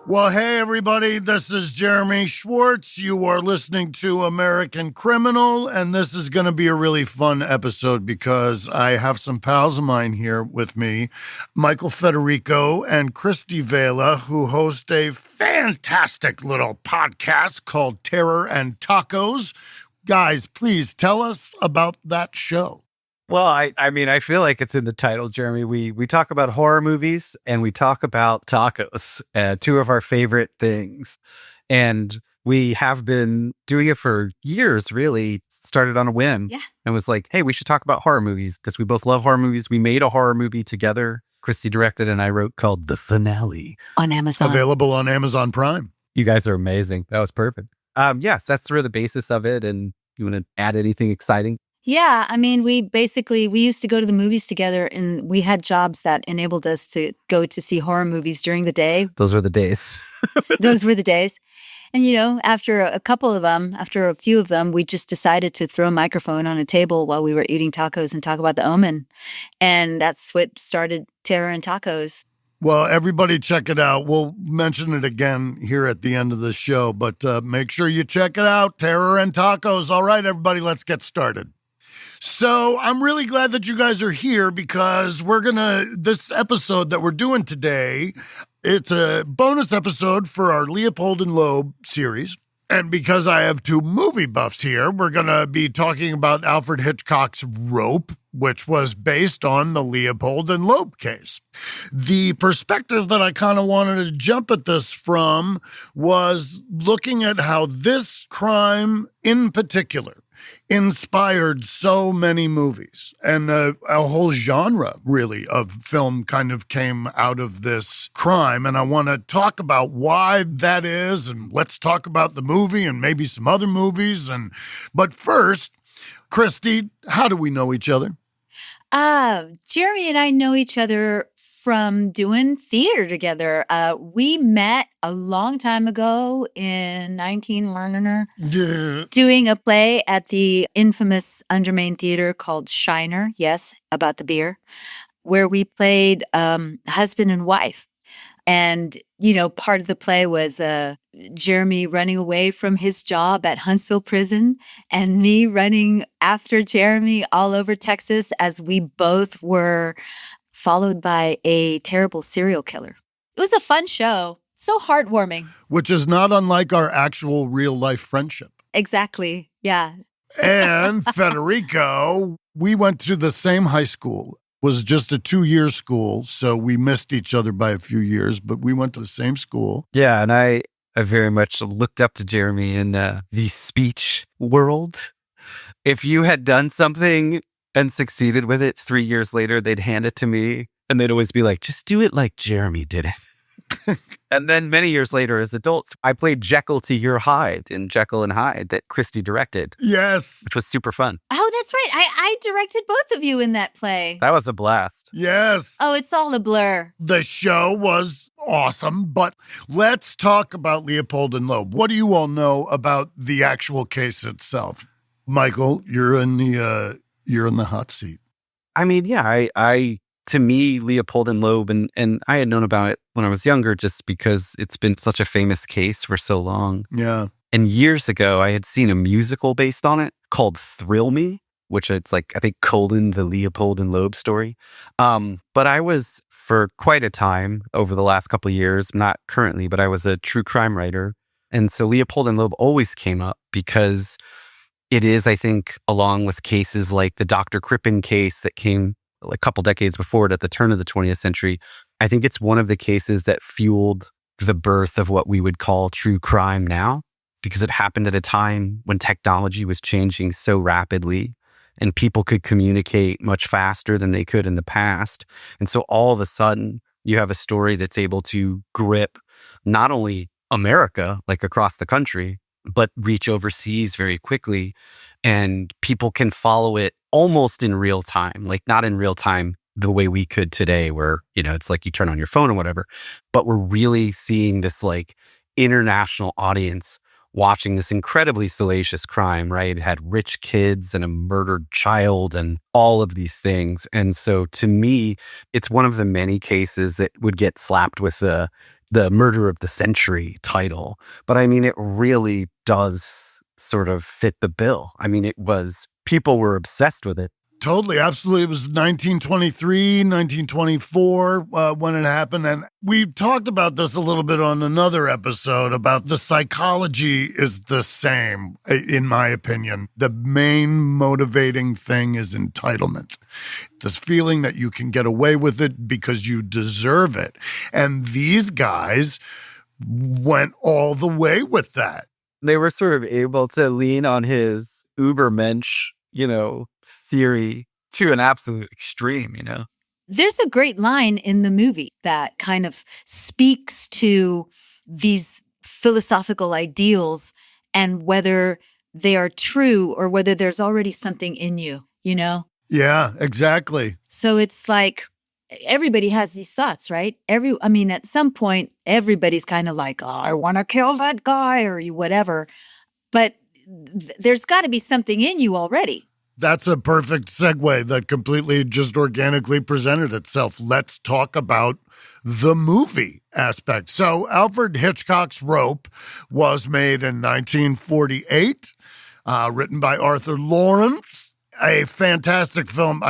Well, hey, everybody, this is Jeremy Schwartz. You are listening to American Criminal, and this is going to be a really fun episode because I have some pals of mine here with me, Michael Federico and Christie Vela, who host a fantastic little podcast called Terror and Tacos. Guys, please tell us about that show. Well, I mean, I feel like it's in the title, Jeremy. We talk about horror movies and we talk about tacos, two of our favorite things. And we have been doing it for years, really. Started on a whim. Yeah. And was like, hey, we should talk about horror movies because we both love horror movies. We made a horror movie together. Christy directed and I wrote called The Finale. On Amazon. Available on Amazon Prime. You guys are amazing. That was perfect. Yes, that's sort of the basis of it. And you want to add anything exciting? Yeah, I mean, we used to go to the movies together, and we had jobs that enabled us to go to see horror movies during the day. Those were the days. Those were the days. And, after a few of them, we just decided to throw a microphone on a table while we were eating tacos and talk about The Omen. And that's what started Terror and Tacos. Well, everybody check it out. We'll mention it again here at the end of the show, but make sure you check it out, Terror and Tacos. All right, everybody, let's get started. So I'm really glad that you guys are here because this episode that we're doing today, it's a bonus episode for our Leopold and Loeb series. And because I have two movie buffs here, we're going to be talking about Alfred Hitchcock's Rope, which was based on the Leopold and Loeb case. The perspective that I kind of wanted to jump at this from was looking at how this crime in particular inspired so many movies, and a whole genre, really, of film kind of came out of this crime. And I want to talk about why that is, and let's talk about the movie and maybe some other movies. But first, Christy, how do we know each other? Jeremy and I know each other from doing theater together. We met a long time ago in doing a play at the infamous Undermain Theater called Shiner, yes, about the beer, where we played husband and wife. And, part of the play was Jeremy running away from his job at Huntsville Prison and me running after Jeremy all over Texas as we both were followed by a terrible serial killer. It was a fun show. So heartwarming. Which is not unlike our actual real-life friendship. Exactly. Yeah. And Federico, we went to the same high school. It was just a 2-year school, so we missed each other by a few years, but we went to the same school. Yeah, and I very much looked up to Jeremy in the speech world. If you had done something and succeeded with it 3 years later, they'd hand it to me and they'd always be like, just do it like Jeremy did it. And then many years later as adults, I played Jekyll to your Hyde in Jekyll and Hyde that Christie directed. Yes. Which was super fun. Oh, that's right. I directed both of you in that play. That was a blast. Yes. Oh, it's all a blur. The show was awesome, but let's talk about Leopold and Loeb. What do you all know about the actual case itself? Michael, you're in the hot seat. I mean, yeah, to me, Leopold and Loeb, and I had known about it when I was younger just because it's been such a famous case for so long. Yeah. And years ago, I had seen a musical based on it called Thrill Me, which it's like, I think, the Leopold and Loeb story. But I was, for quite a time over the last couple of years, not currently, but I was a true crime writer. And so Leopold and Loeb always came up because it is, I think, along with cases like the Dr. Crippen case that came a couple decades before it at the turn of the 20th century, I think it's one of the cases that fueled the birth of what we would call true crime now, because it happened at a time when technology was changing so rapidly and people could communicate much faster than they could in the past. And so all of a sudden, you have a story that's able to grip not only America, like across the country, but reach overseas very quickly. And people can follow it almost in real time, like not in real time the way we could today, where, it's like you turn on your phone or whatever. But we're really seeing this like international audience watching this incredibly salacious crime, right? It had rich kids and a murdered child and all of these things. And so to me, it's one of the many cases that would get slapped with the the murder of the century title. But I mean, it really does sort of fit the bill. I mean, people were obsessed with it. Totally, absolutely. It was 1923, 1924 when it happened. And we talked about this a little bit on another episode about the psychology is the same, in my opinion. The main motivating thing is entitlement. This feeling that you can get away with it because you deserve it. And these guys went all the way with that. They were sort of able to lean on his Ubermensch, theory to an absolute extreme, There's a great line in the movie that kind of speaks to these philosophical ideals and whether they are true or whether there's already something in you, Yeah, exactly. So it's like everybody has these thoughts, right? At some point, everybody's kind of like, oh, I want to kill that guy or whatever. But there's got to be something in you already. That's a perfect segue that completely just organically presented itself. Let's talk about the movie aspect. So Alfred Hitchcock's Rope was made in 1948, written by Arthur Lawrence. A fantastic film,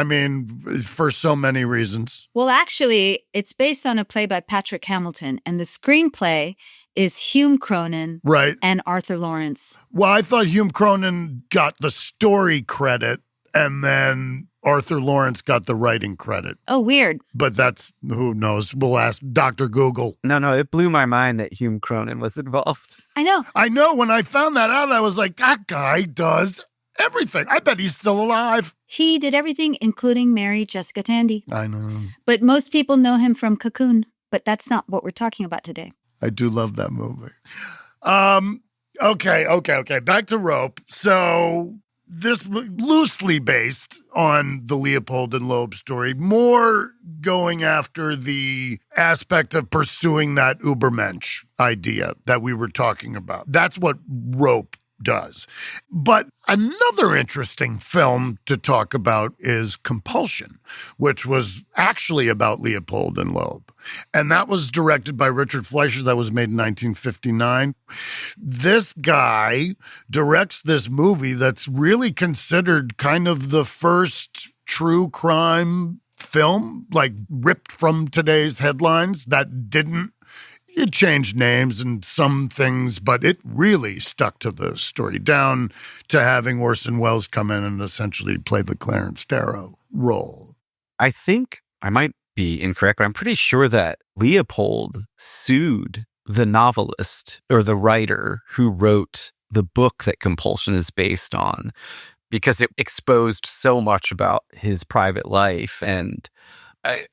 for so many reasons. Well, actually, it's based on a play by Patrick Hamilton, and the screenplay is Hume Cronin and Arthur Lawrence. Well, I thought Hume Cronin got the story credit, and then Arthur Lawrence got the writing credit. Oh, weird. But who knows? We'll ask Dr. Google. No, it blew my mind that Hume Cronin was involved. I know. When I found that out, I was like, that guy does everything. I bet he's still alive. He did everything, including marry Jessica Tandy. I know. But most people know him from Cocoon, but that's not what we're talking about today. I do love that movie. Okay. Back to Rope. So this loosely based on the Leopold and Loeb story, more going after the aspect of pursuing that Ubermensch idea that we were talking about. That's what Rope does. But another interesting film to talk about is Compulsion, which was actually about Leopold and Loeb. And that was directed by Richard Fleischer. That was made in 1959. This guy directs this movie that's really considered kind of the first true crime film, like ripped from today's headlines, that didn't. It changed names and some things, but it really stuck to the story, down to having Orson Welles come in and essentially play the Clarence Darrow role. I think I might be incorrect, but I'm pretty sure that Leopold sued the novelist or the writer who wrote the book that Compulsion is based on, because it exposed so much about his private life. And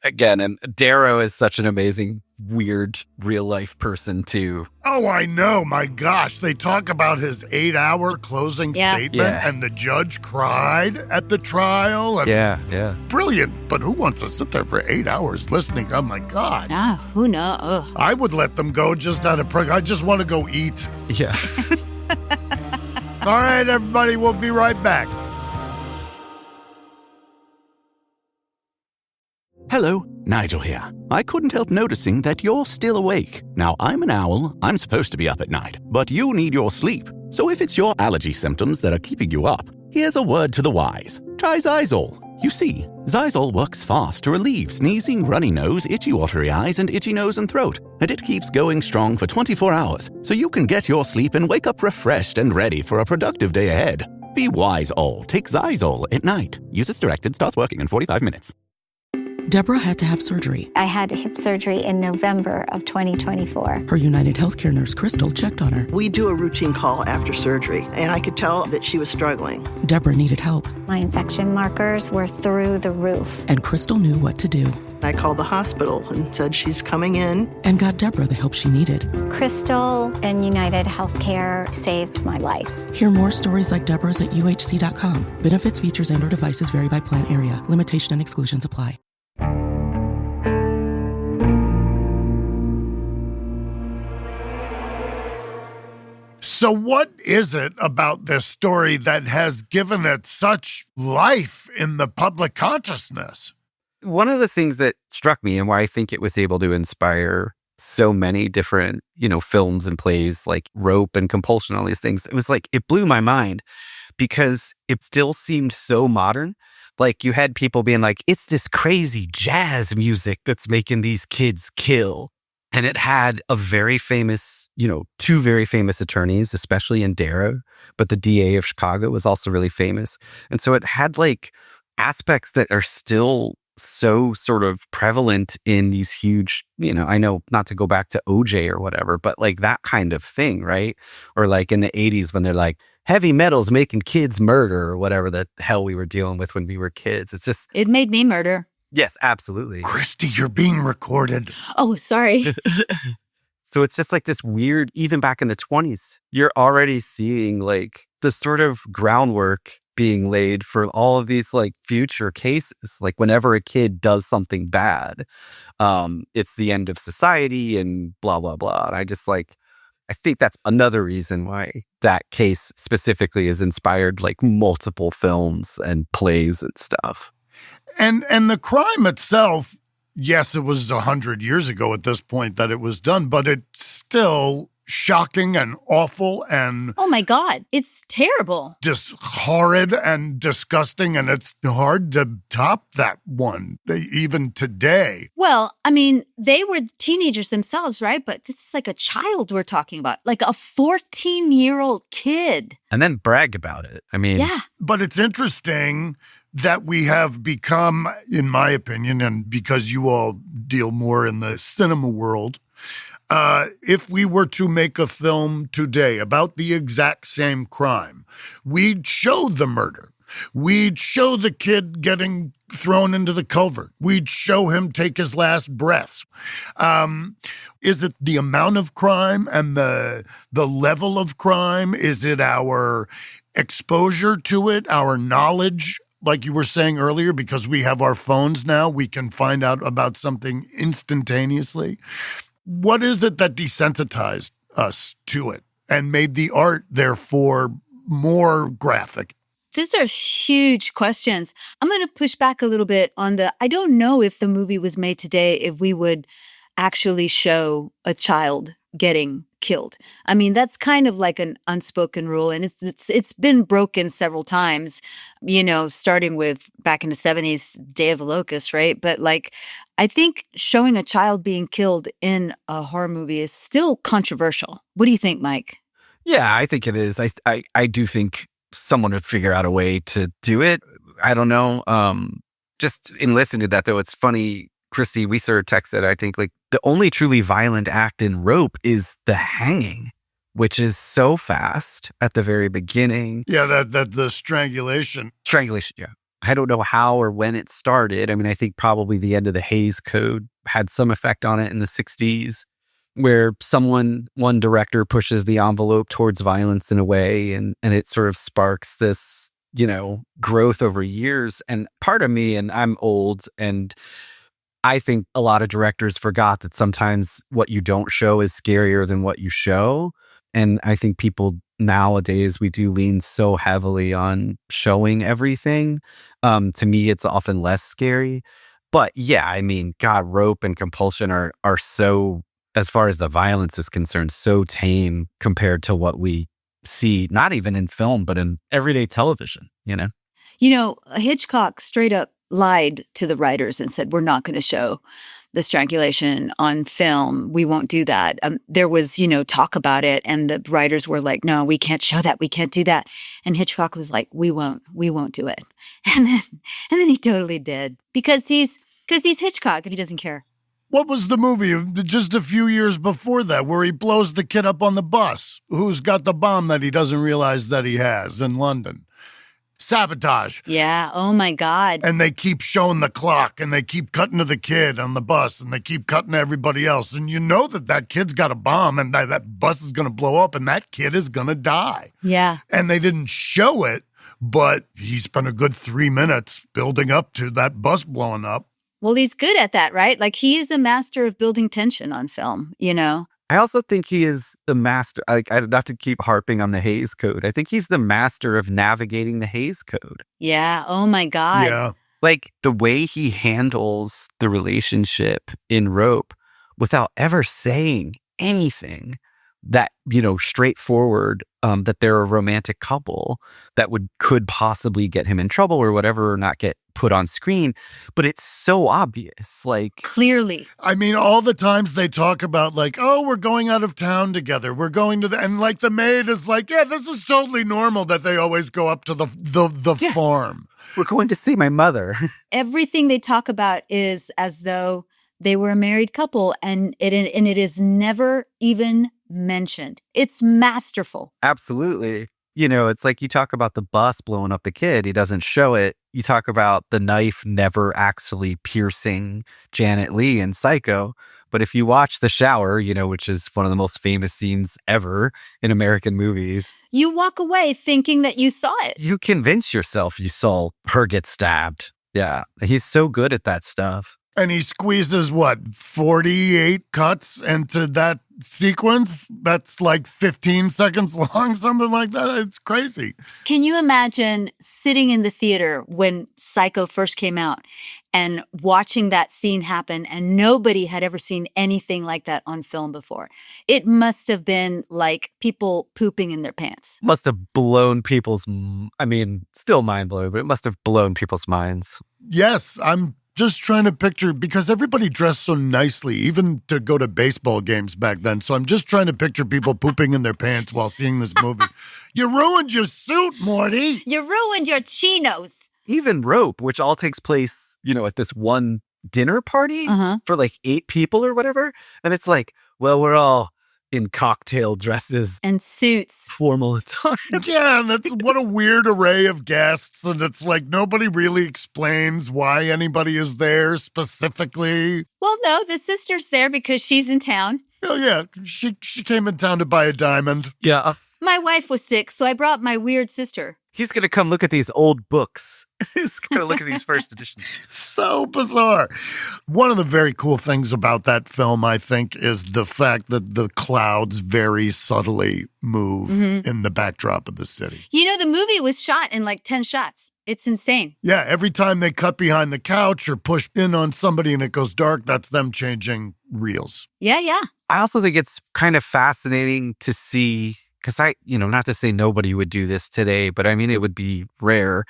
and Darrow is such an amazing, weird, real-life person, too. Oh, I know. My gosh. They talk about his 8-hour closing statement, and the judge cried at the trial. And yeah. Brilliant. But who wants to sit there for 8 hours listening? Oh, my God. Who knows? Ugh. I would let them go just out of I just want to go eat. Yeah. All right, everybody. We'll be right back. Hello, Nigel here. I couldn't help noticing that you're still awake. Now, I'm an owl. I'm supposed to be up at night, but you need your sleep. So if it's your allergy symptoms that are keeping you up, here's a word to the wise. Try Xyzal. You see, Xyzal works fast to relieve sneezing, runny nose, itchy watery eyes, and itchy nose and throat. And it keeps going strong for 24 hours, so you can get your sleep and wake up refreshed and ready for a productive day ahead. Be wise, all. Take Xyzal at night. Use as directed. Starts working in 45 minutes. Deborah had to have surgery. I had hip surgery in November of 2024. Her United Healthcare nurse, Crystal, checked on her. We do a routine call after surgery, and I could tell that she was struggling. Deborah needed help. My infection markers were through the roof. And Crystal knew what to do. I called the hospital and said she's coming in. And got Deborah the help she needed. Crystal and United Healthcare saved my life. Hear more stories like Deborah's at uhc.com. Benefits, features, and/or devices vary by plan area. Limitation and exclusions apply. So what is it about this story that has given it such life in the public consciousness? One of the things that struck me and why I think it was able to inspire so many different, films and plays like Rope and Compulsion, all these things. It was like, it blew my mind because it still seemed so modern. Like you had people being like, it's this crazy jazz music that's making these kids kill. And it had a very famous, two very famous attorneys, especially in Darrow, but the DA of Chicago was also really famous. And so it had like aspects that are still so sort of prevalent in these huge, I know not to go back to OJ or whatever, but like that kind of thing, right? Or like in the 80s when they're like, heavy metal's making kids murder or whatever the hell we were dealing with when we were kids. It's just... It made me murder. Yes, absolutely. Christie, you're being recorded. Oh, sorry. So it's just like this weird, even back in the 20s, you're already seeing like the sort of groundwork being laid for all of these like future cases. Like whenever a kid does something bad, it's the end of society and blah, blah, blah. And I think that's another reason why that case specifically has inspired like multiple films and plays and stuff. And the crime itself, yes, it was 100 years ago at this point that it was done, but it's still shocking and awful and... Oh my God, it's terrible. Just horrid and disgusting, and it's hard to top that one, even today. Well, I mean, they were teenagers themselves, right? But this is like a child we're talking about, like a 14-year-old kid. And then bragged about it. I mean... Yeah. But it's interesting that we have become, in my opinion, and because you all deal more in the cinema world, if we were to make a film today about the exact same crime, we'd show the murder. We'd show the kid getting thrown into the culvert. We'd show him take his last breaths. Is it the amount of crime and the level of crime? Is it our exposure to it, our knowledge? Like you were saying earlier, because we have our phones now, we can find out about something instantaneously. What is it that desensitized us to it and made the art, therefore, more graphic? These are huge questions. I'm going to push back a little bit on I don't know if the movie was made today, if we would actually show a child getting killed. I mean, that's kind of like an unspoken rule, and it's been broken several times, starting with back in the 70s, Day of the Locust, right? But like, I think showing a child being killed in a horror movie is still controversial. What do you think, Mike? Yeah, I think it is. I do think someone would figure out a way to do it. I don't know. Just in listening to that, though, it's funny, Christie, we sort of texted, I think, like, the only truly violent act in Rope is the hanging, which is so fast at the very beginning. Yeah, that the strangulation. Strangulation, yeah. I don't know how or when it started. I mean, I think probably the end of the Hays Code had some effect on it in the 60s, where one director pushes the envelope towards violence in a way, and it sort of sparks this, growth over years. And part of me, and I'm old, and I think a lot of directors forgot that sometimes what you don't show is scarier than what you show. And I think people nowadays, we do lean so heavily on showing everything. To me, it's often less scary. But yeah, I mean, God, Rope and Compulsion are so, as far as the violence is concerned, so tame compared to what we see, not even in film, but in everyday television, Hitchcock straight up lied to the writers and said, we're not going to show the strangulation on film. We won't do that. There was, talk about it, and the writers were like, no, we can't show that. We can't do that. And Hitchcock was like, we won't do it. And then he totally did because he's Hitchcock and he doesn't care. What was the movie just a few years before that where he blows the kid up on the bus? Who's got the bomb that he doesn't realize that he has in London? Sabotage. Yeah. Oh my God. And they keep showing the clock, and they keep cutting to the kid on the bus, and they keep cutting to everybody else. And you know that kid's got a bomb, and that bus is going to blow up, and that kid is going to die. Yeah. And they didn't show it, but he spent a good 3 minutes building up to that bus blowing up. Well, he's good at that, right? Like, he is a master of building tension on film, I also think he is the master. Like, I don't have to keep harping on the Hays Code. I think he's the master of navigating the Hays Code. Yeah. Oh my God. Yeah. Like the way he handles the relationship in Rope without ever saying anything that, straightforward, that they're a romantic couple that could possibly get him in trouble or whatever, or not get put on screen. But it's so obvious, like Clearly. I mean, all the times they talk about like, oh, we're going out of town together. We're going to and like the maid is like, yeah, this is totally normal that they always go up to the farm. we're going to see my mother. Everything they talk about is as though they were a married couple, and it is never even mentioned. It's masterful. Absolutely. It's like you talk about the bus blowing up the kid. He doesn't show it. You talk about the knife never actually piercing Janet Leigh in Psycho. But if you watch the shower, which is one of the most famous scenes ever in American movies, You walk away thinking that you saw it. you convince yourself you saw her get stabbed. Yeah. He's so good at that stuff. And he squeezes 48 cuts into that sequence? That's like 15 seconds long, something like that. It's crazy. Can you imagine sitting in the theater when Psycho first came out and watching that scene happen, and nobody had ever seen anything like that on film before? It must have been like people pooping in their pants. Must have blown still mind blowing, but it must have blown people's minds. Yes, I'm just trying to picture, because everybody dressed so nicely, even to go to baseball games back then. So I'm just trying to picture people pooping in their pants while seeing this movie. You ruined your suit, Morty. You ruined your chinos. Even Rope, which all takes place, at this one dinner party for like 8 people or whatever. And it's like, well, we're all in cocktail dresses and suits. Formal attire. Yeah, and that's what a weird array of guests. And it's like nobody really explains why anybody is there specifically. Well, no, the sister's there because she's in town. Oh, yeah. She came in town to buy a diamond. Yeah. My wife was sick, so I brought my weird sister. He's going to come look at these old books. He's going to look at these first editions. So bizarre. One of the very cool things about that film, I think, is the fact that the clouds very subtly move in the backdrop of the city. The movie was shot in like 10 shots. It's insane. Yeah, every time they cut behind the couch or push in on somebody and it goes dark, that's them changing reels. Yeah. I also think it's kind of fascinating to see, because not to say nobody would do this today, but I mean, it would be rare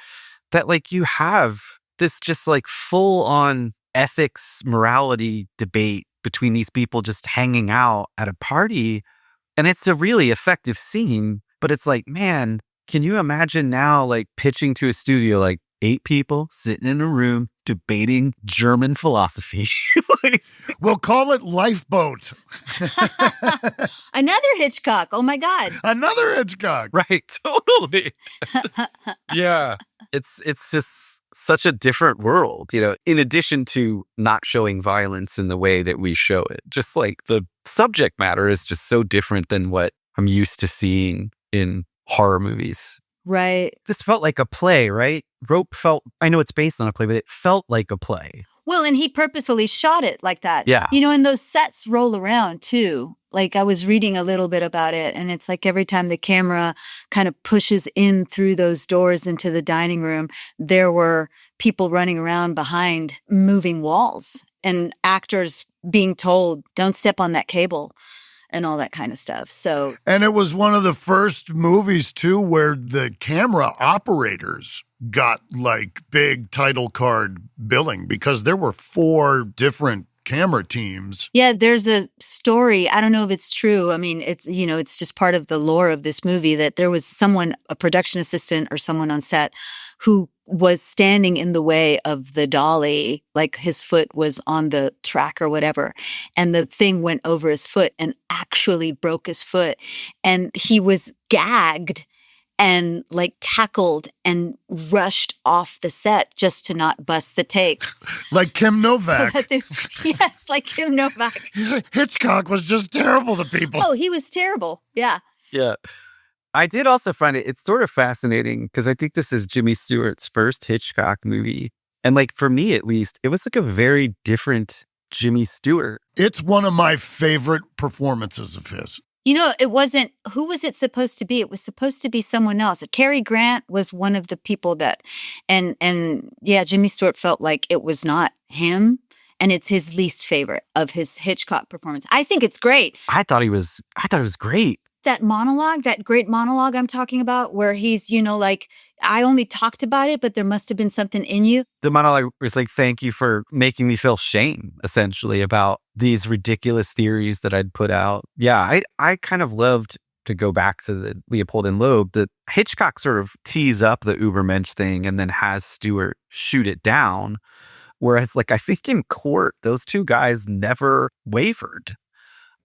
that like you have this just like full on ethics, morality debate between these people just hanging out at a party. And it's a really effective scene, but it's like, man, can you imagine now like pitching to a studio, like 8 people sitting in a room debating German philosophy? We'll call it Lifeboat. Another Hitchcock. Oh my God. Another Hitchcock. Right. Totally. Yeah. It's just such a different world, in addition to not showing violence in the way that we show it. Just like the subject matter is just so different than what I'm used to seeing in horror movies. Right. This felt like a play, right? Rope I know it's based on a play, but it felt like a play. Well, and he purposefully shot it like that. Yeah. And those sets roll around too. Like I was reading a little bit about it, and it's like every time the camera kind of pushes in through those doors into the dining room, there were people running around behind moving walls and actors being told, don't step on that cable and all that kind of stuff. And it was one of the first movies too where the camera operators got like big title card billing because there were 4 different camera teams. Yeah, there's a story. I don't know if it's true. I mean, it's just part of the lore of this movie that there was someone, a production assistant or someone on set, who was standing in the way of the dolly, like his foot was on the track or whatever, and the thing went over his foot and actually broke his foot. And he was gagged and like tackled and rushed off the set just to not bust the take. Like Kim Novak. Yes, like Kim Novak. Hitchcock was just terrible to people. Oh, he was terrible. Yeah. Yeah. I did also find it's sort of fascinating because I think this is Jimmy Stewart's first Hitchcock movie. And like for me, at least, it was like a very different Jimmy Stewart. It's one of my favorite performances of his. It wasn't, who was it supposed to be? It was supposed to be someone else. Cary Grant was one of the people that, and yeah, Jimmy Stewart felt like it was not him. and it's his least favorite of his Hitchcock performance. I think it's great. I thought it was great. That monologue, that great monologue I'm talking about, where he's, like, I only talked about it, but there must have been something in you. The monologue was like, thank you for making me feel shame, essentially, about these ridiculous theories that I'd put out. Yeah, I kind of loved, to go back to the Leopold and Loeb, that Hitchcock sort of tees up the Ubermensch thing and then has Stewart shoot it down. Whereas, like, I think in court, those two guys never wavered.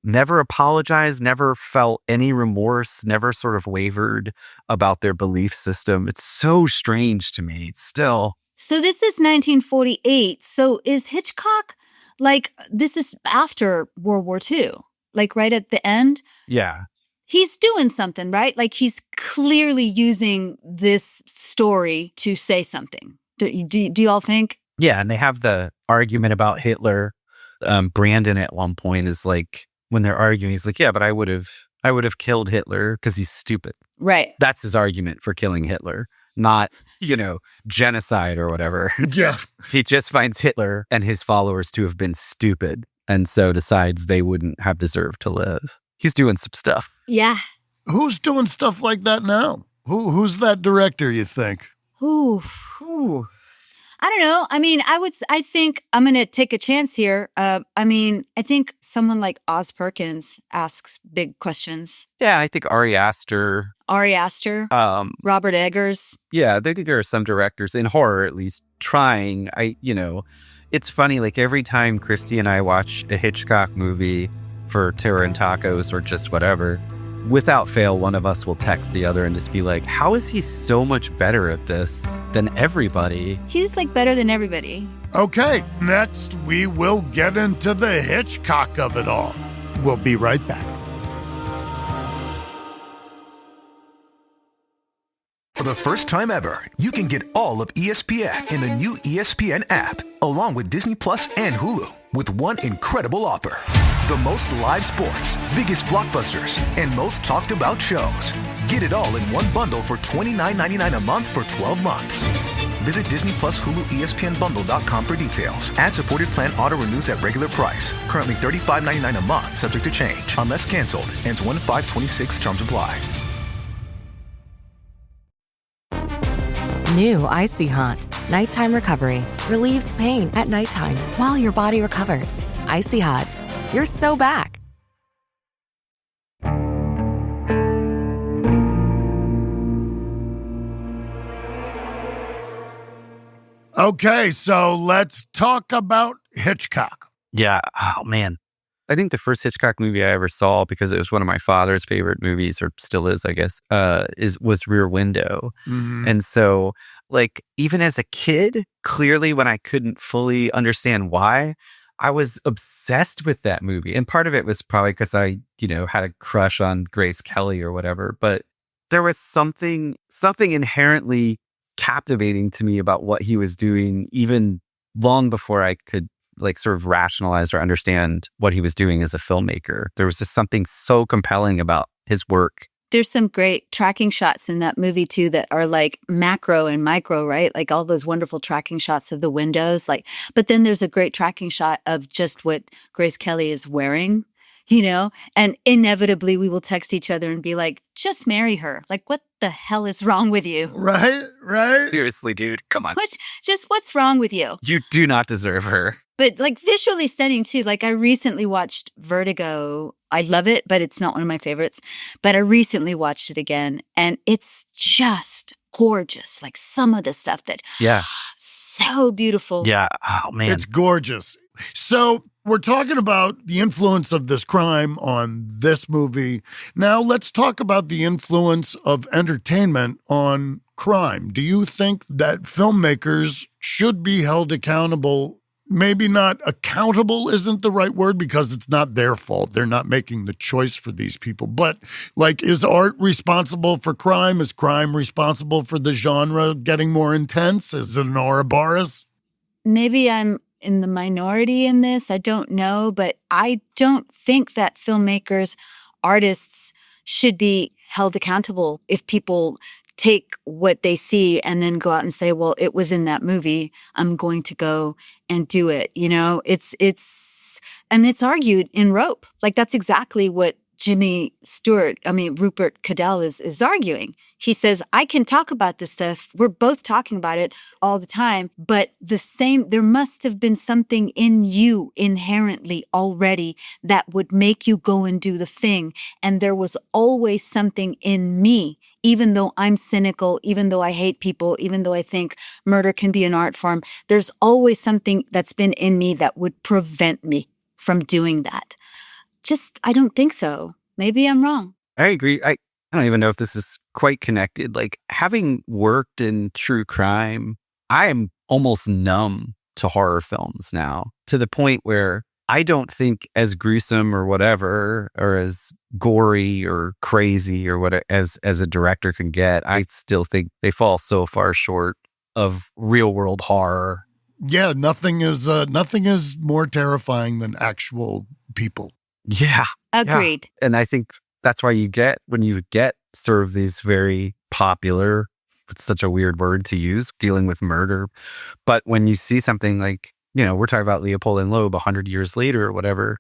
Never apologized, never felt any remorse, never sort of wavered about their belief system. It's so strange to me still. So this is 1948. So is Hitchcock, like, this is after World War II, like right at the end? Yeah. He's doing something, right? Like, he's clearly using this story to say something. Do you all think? Yeah, and they have the argument about Hitler. Brandon at one point is like, when they're arguing, he's like, yeah, but I would have killed Hitler because he's stupid. Right. That's his argument for killing Hitler, not, genocide or whatever. Yeah. He just finds Hitler and his followers to have been stupid, and so decides they wouldn't have deserved to live. He's doing some stuff. Yeah. Who's doing stuff like that now? Who's that director, you think? Ooh. I don't know. I mean, I think I'm going to take a chance here. I think someone like Oz Perkins asks big questions. Yeah, I think Ari Aster. Robert Eggers. Yeah, I think there are some directors, in horror at least, trying. It's funny, like every time Christie and I watch a Hitchcock movie for Terror and Tacos or just whatever, without fail, one of us will text the other and just be like, how is he so much better at this than everybody? He's like better than everybody. Okay, next we will get into the Hitchcock of it all. We'll be right back. For the first time ever, you can get all of ESPN in the new ESPN app, along with Disney Plus and Hulu, with one incredible offer. The most live sports, biggest blockbusters, and most talked about shows. Get it all in one bundle for $29.99 a month for 12 months. Visit Disney Plus Hulu ESPNBundle.com for details. Ad-supported plan auto renews at regular price. Currently $35.99 a month, subject to change. Unless canceled. Ends 1/5/26. Terms apply. New Icy Hot. Nighttime recovery. Relieves pain at nighttime while your body recovers. Icy Hot. You're so back. Okay, so let's talk about Hitchcock. Yeah. Oh, man. I think the first Hitchcock movie I ever saw, because it was one of my father's favorite movies, or still is, I guess, was Rear Window. Mm-hmm. And so, like, even as a kid, clearly when I couldn't fully understand why, I was obsessed with that movie. And part of it was probably because I, had a crush on Grace Kelly or whatever. But there was something inherently captivating to me about what he was doing, even long before I could sort of rationalize or understand what he was doing as a filmmaker. There was just something so compelling about his work. There's some great tracking shots in that movie too that are like macro and micro, right? Like all those wonderful tracking shots of the windows. But then there's a great tracking shot of just what Grace Kelly is wearing, and inevitably we will text each other and be like, just marry her. Like, what the hell is wrong with you? Right? Seriously, dude, come on. What's wrong with you? You do not deserve her. But like visually stunning too. Like I recently watched Vertigo. I love it, but it's not one of my favorites. But I recently watched it again and it's just gorgeous. Like some of the stuff so beautiful. Yeah. Oh man. It's gorgeous. So we're talking about the influence of this crime on this movie. Now let's talk about the influence of entertainment on crime. Do you think that filmmakers should be held accountable? Maybe not accountable isn't the right word because it's not their fault. They're not making the choice for these people. But is art responsible for crime? Is crime responsible for the genre getting more intense? Is it an Ouroboros? Maybe I'm in the minority in this. I don't know. But I don't think that filmmakers, artists should be held accountable if people take what they see and then go out and say, well, it was in that movie. I'm going to go and do it. And it's argued in Rope. Like, that's exactly what Rupert Cadell is arguing. He says, I can talk about this stuff. We're both talking about it all the time, but there must have been something in you inherently already that would make you go and do the thing. And there was always something in me, even though I'm cynical, even though I hate people, even though I think murder can be an art form, there's always something that's been in me that would prevent me from doing that. I don't think so. Maybe I'm wrong. I agree. I don't even know if this is quite connected. Like, having worked in true crime, I am almost numb to horror films now, to the point where I don't think as gruesome or whatever, or as gory or crazy or what as a director can get, I still think they fall so far short of real world horror. Yeah, nothing is more terrifying than actual people. Yeah. Agreed. Yeah. And I think that's why when you get sort of these very popular, it's such a weird word to use, dealing with murder. But when you see something like, we're talking about Leopold and Loeb 100 years later or whatever,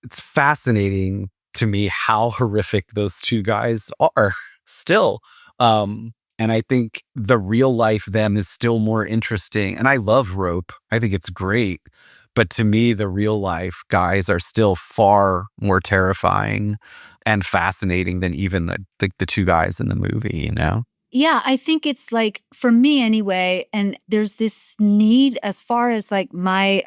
it's fascinating to me how horrific those two guys are still. And I think the real life them is still more interesting. And I love Rope. I think it's great. But to me, the real life guys are still far more terrifying and fascinating than even the two guys in the movie, Yeah, I think it's like, for me anyway, and there's this need as far as like my,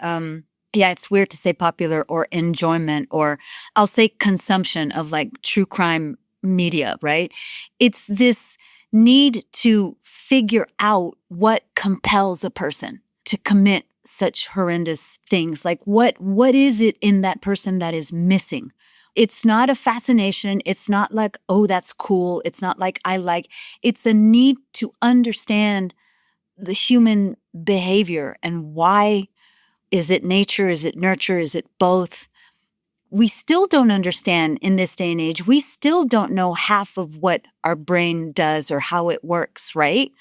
it's weird to say popular or enjoyment, or I'll say consumption of like true crime media, right? It's this need to figure out what compels a person to commit such horrendous things. Like, what is it in that person that is missing? It's not a fascination. It's not like, oh, that's cool. It's not like it's a need to understand the human behavior and why. Is it nature? Is it nurture? Is it both? We still don't understand in this day and age. We still don't know half of what our brain does or how it works, right?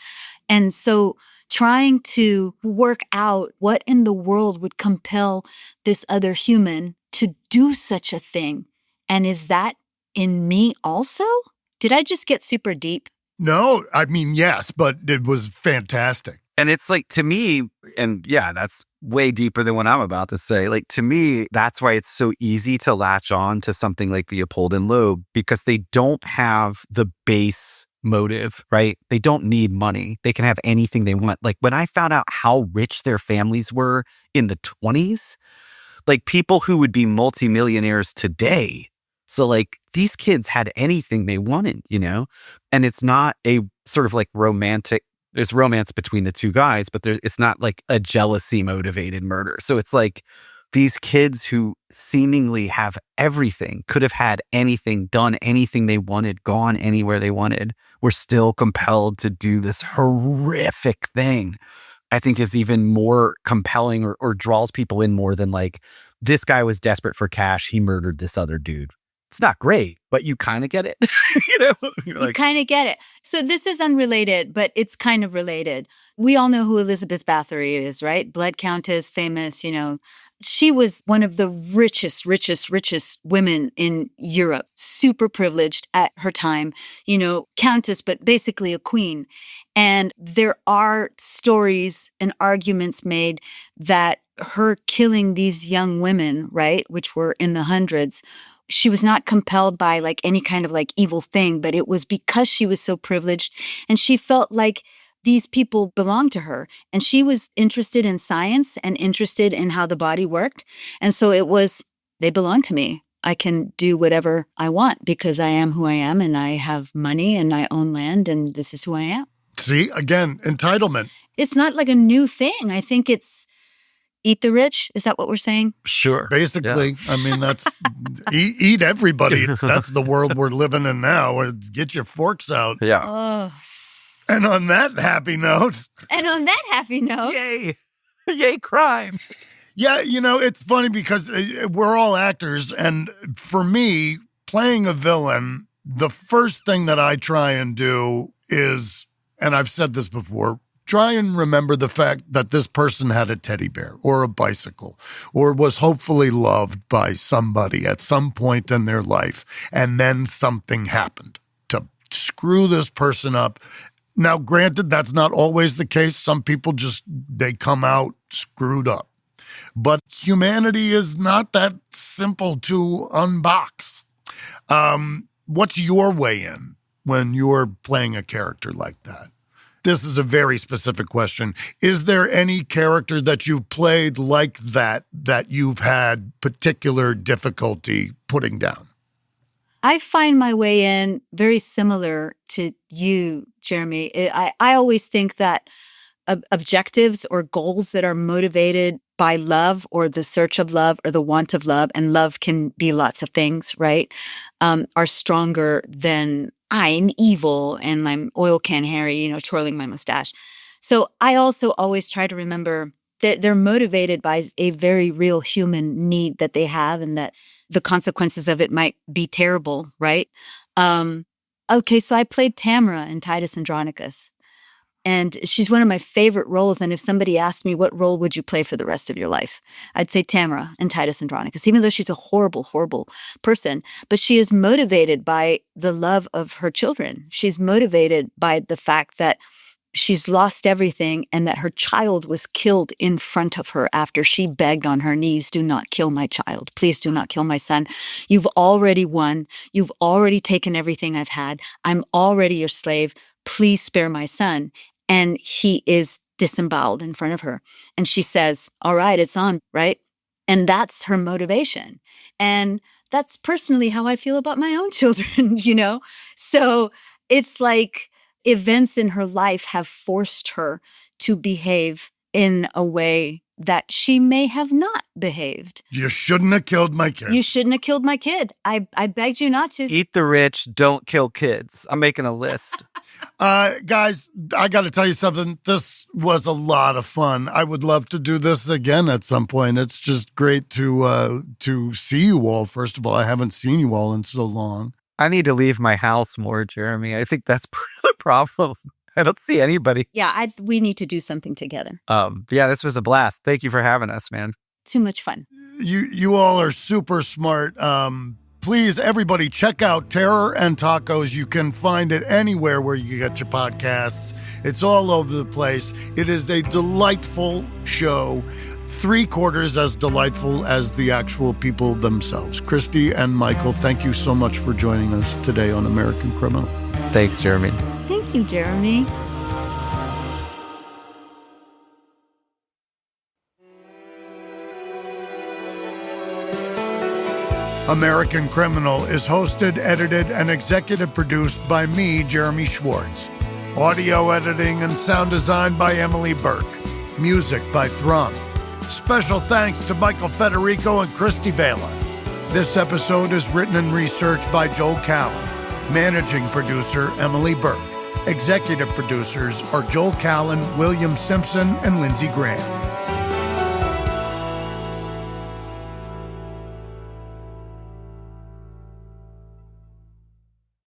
And so trying to work out what in the world would compel this other human to do such a thing. And is that in me also? Did I just get super deep? No, I mean, yes, but it was fantastic. And it's like, to me, and yeah, that's way deeper than what I'm about to say. Like, to me, that's why it's so easy to latch on to something like Leopold and Loeb, because they don't have the base motive, right? They don't need money. They can have anything they want. Like, when I found out how rich their families were in the 20s, like people who would be multimillionaires today. So like, these kids had anything they wanted, and it's not a sort of like romantic, there's romance between the two guys, but it's not like a jealousy motivated murder. So it's like these kids who seemingly have everything, could have had anything, done anything they wanted, gone anywhere they wanted, were still compelled to do this horrific thing, I think is even more compelling or draws people in more than like, this guy was desperate for cash, he murdered this other dude. It's not great, but you kind of get it. You kind of get it. So this is unrelated, but it's kind of related. We all know who Elizabeth Bathory is, right? Blood Countess, famous, She was one of the richest women in Europe, super privileged at her time, countess, but basically a queen. And there are stories and arguments made that her killing these young women, right, which were in the hundreds, she was not compelled by like any kind of like evil thing, but it was because she was so privileged and she felt like these people belonged to her. And she was interested in science and interested in how the body worked. And so it was, they belong to me. I can do whatever I want because I am who I am and I have money and I own land and this is who I am. See, again, entitlement. It's not like a new thing. I think it's eat the rich. Is that what we're saying? Sure. Basically, yeah. I mean, that's eat everybody. That's the world we're living in now. Get your forks out. Yeah. Oh. And on that happy note. Yay. Yay, crime. Yeah, it's funny because we're all actors. And for me, playing a villain, the first thing that I try and do is, and I've said this before, try and remember the fact that this person had a teddy bear or a bicycle or was hopefully loved by somebody at some point in their life, and then something happened to screw this person up. Now, granted, that's not always the case. Some people they come out screwed up. But humanity is not that simple to unbox. What's your way in when you're playing a character like that? This is a very specific question. Is there any character that you've played like that you've had particular difficulty putting down? I find my way in very similar to you, Jeremy. I always think that objectives or goals that are motivated by love or the search of love or the want of love, and love can be lots of things, right, are stronger than I'm evil and I'm oil can Harry, twirling my mustache. So I also always try to remember that they're motivated by a very real human need that they have, and that the consequences of it might be terrible, right? Okay, so I played Tamara in Titus Andronicus. And she's one of my favorite roles. And if somebody asked me, what role would you play for the rest of your life? I'd say Tamara in Titus Andronicus, even though she's a horrible, horrible person. But she is motivated by the love of her children. She's motivated by the fact that she's lost everything and that her child was killed in front of her after she begged on her knees, do not kill my child. Please do not kill my son. You've already won. You've already taken everything I've had. I'm already your slave. Please spare my son. And he is disemboweled in front of her. And she says, all right, it's on, right? And that's her motivation. And that's personally how I feel about my own children, So it's like events in her life have forced her to behave in a way that she may have not behaved. You shouldn't have killed my kid. You shouldn't have killed my kid. I begged you not to. Eat the rich, don't kill kids. I'm making a list. Guys, I got to tell you something. This was a lot of fun. I would love to do this again at some point. It's just great to see you all. First of all, I haven't seen you all in so long. I need to leave my house more, Jeremy. I think that's part of the problem. I don't see anybody. Yeah, we need to do something together. Yeah, this was a blast. Thank you for having us, man. Too much fun. You all are super smart. Please, everybody, check out Terror and Tacos. You can find it anywhere where you get your podcasts. It's all over the place. It is a delightful show, 3/4 as delightful as the actual people themselves. Christie and Michael, thank you so much for joining us today on American Criminal. Thanks, Jeremy. Thank you, Jeremy. American Criminal is hosted, edited, and executive produced by me, Jeremy Schwartz. Audio editing and sound design by Emily Burke. Music by Thrum. Special thanks to Michael Federico and Christie Vela. This episode is written and researched by Joel Callan. Managing producer, Emily Burke. Executive producers are Joel Callan, William Simpson, and Lindsey Graham.